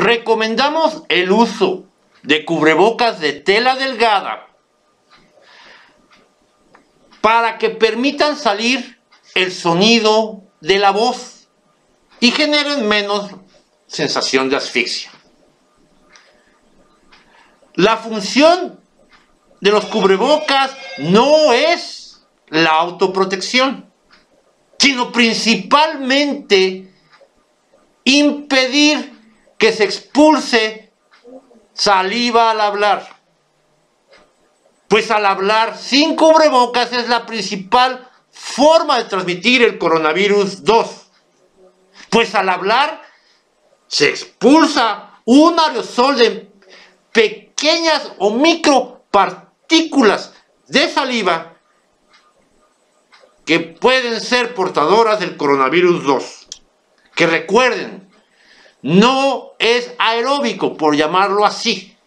Recomendamos el uso de cubrebocas de tela delgada para que permitan salir el sonido de la voz y generen menos sensación de asfixia. La función de los cubrebocas no es la autoprotección, sino principalmente impedir que se expulse saliva al hablar. Pues al hablar sin cubrebocas es la principal forma de transmitir el coronavirus 2. Pues al hablar se expulsa un aerosol de pequeñas o micropartículas de saliva que pueden ser portadoras del coronavirus 2. Que recuerden, no es aeróbico, por llamarlo así.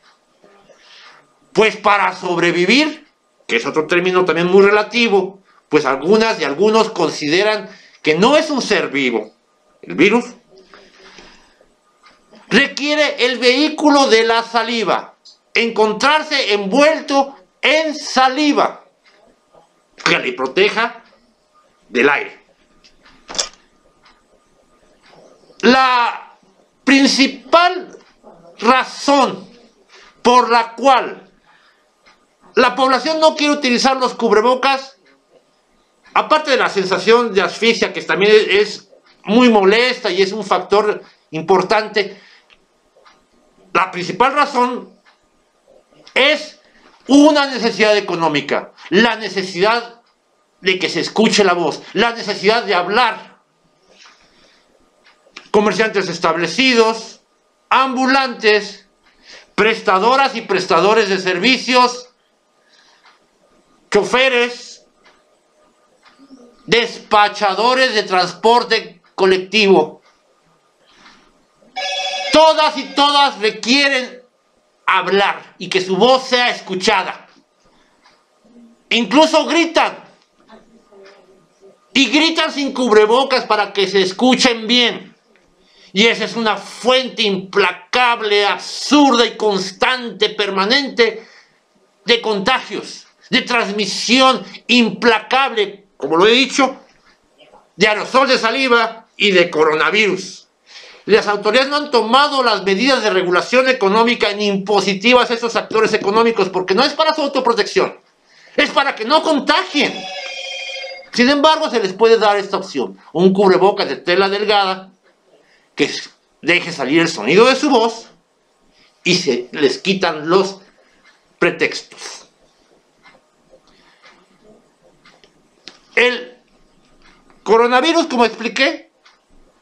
Pues para sobrevivir, que es otro término también muy relativo, pues algunas y algunos consideran que no es un ser vivo. El virus requiere el vehículo de la saliva, encontrarse envuelto en saliva que le proteja del aire. La principal razón por la cual la población no quiere utilizar los cubrebocas, aparte de la sensación de asfixia, que también es muy molesta y es un factor importante, la principal razón es una necesidad económica, la necesidad de que se escuche la voz, la necesidad de hablar. Comerciantes establecidos, ambulantes, prestadoras y prestadores de servicios, choferes, despachadores de transporte colectivo. Todas y todas requieren hablar y que su voz sea escuchada. Incluso gritan. Y gritan sin cubrebocas para que se escuchen bien. Y esa es una fuente implacable, absurda y constante, permanente de contagios, de transmisión implacable, como lo he dicho, de aerosol de saliva y de coronavirus. Las autoridades no han tomado las medidas de regulación económica ni impositivas a esos actores económicos porque no es para su autoprotección, es para que no contagien. Sin embargo, se les puede dar esta opción, un cubrebocas de tela delgada que deje salir el sonido de su voz y se les quitan los pretextos. El coronavirus, como expliqué,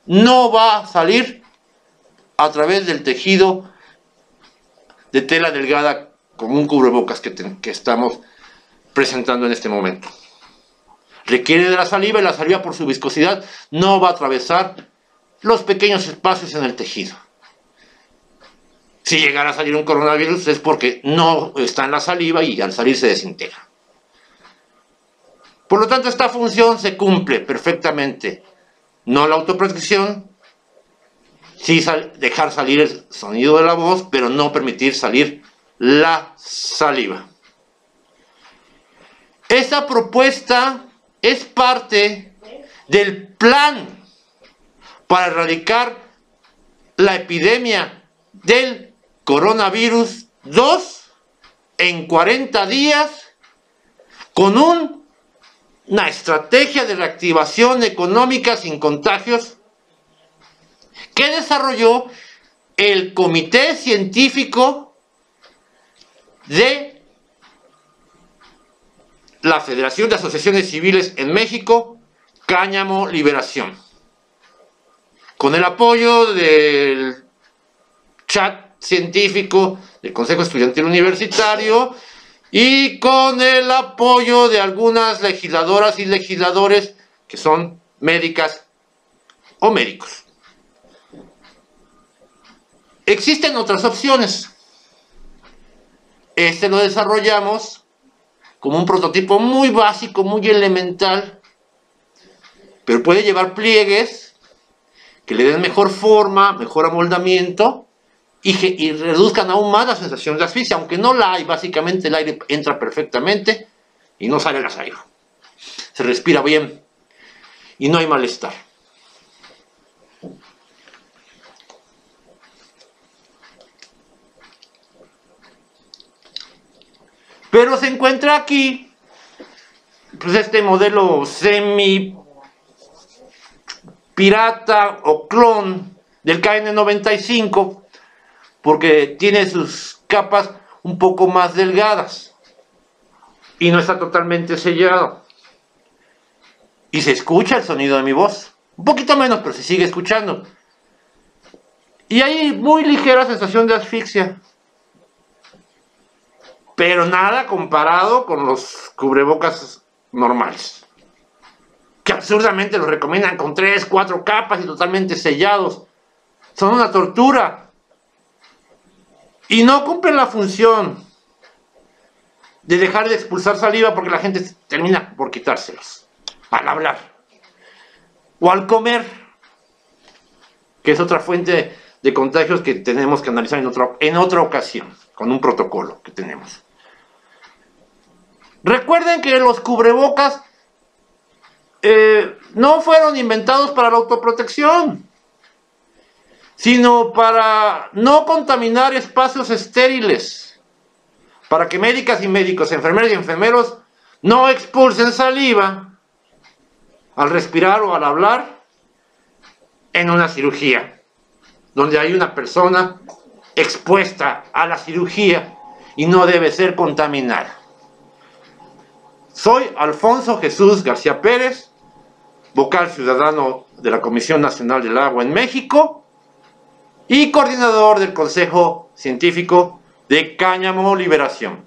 no va a salir a través del tejido de tela delgada como un cubrebocas que estamos presentando en este momento. Requiere de la saliva y la saliva por su viscosidad no va a atravesar los pequeños espacios en el tejido. Si llegara a salir un coronavirus es porque no está en la saliva y al salir se desintegra. Por lo tanto, esta función se cumple perfectamente. No la autoprotección, sí dejar salir el sonido de la voz, pero no permitir salir la saliva. Esta propuesta es parte del plan para erradicar la epidemia del coronavirus 2 en 40 días con una estrategia de reactivación económica sin contagios que desarrolló el Comité Científico de la Federación de Asociaciones Civiles en México, Cáñamo Liberación, con el apoyo del chat científico del Consejo Estudiantil Universitario y con el apoyo de algunas legisladoras y legisladores que son médicas o médicos. Existen otras opciones. Este lo desarrollamos como un prototipo muy básico, muy elemental, pero puede llevar pliegues que le den mejor forma, mejor amoldamiento y reduzcan aún más la sensación de asfixia, aunque no la hay. Básicamente el aire entra perfectamente y no sale la saliva. Se respira bien y no hay malestar. Pero se encuentra aquí pues este modelo semi pirata o clon del KN95, porque tiene sus capas un poco más delgadas y no está totalmente sellado. Y se escucha el sonido de mi voz, un poquito menos, pero se sigue escuchando. Y hay muy ligera sensación de asfixia, pero nada comparado con los cubrebocas normales, que absurdamente los recomiendan con 3, 4 capas y totalmente sellados. Son una tortura y no cumplen la función de dejar de expulsar saliva, porque la gente termina por quitárselos al hablar o al comer, que es otra fuente de contagios que tenemos que analizar en otra ocasión, con un protocolo que tenemos. Recuerden que los cubrebocas no fueron inventados para la autoprotección, sino para no contaminar espacios estériles, para que médicas y médicos, enfermeras y enfermeros no expulsen saliva al respirar o al hablar en una cirugía, donde hay una persona expuesta a la cirugía y no debe ser contaminada. Soy Alfonso Jesús García Pérez, vocal ciudadano de la Comisión Nacional del Agua en México y coordinador del Consejo Científico de Cáñamo Liberación.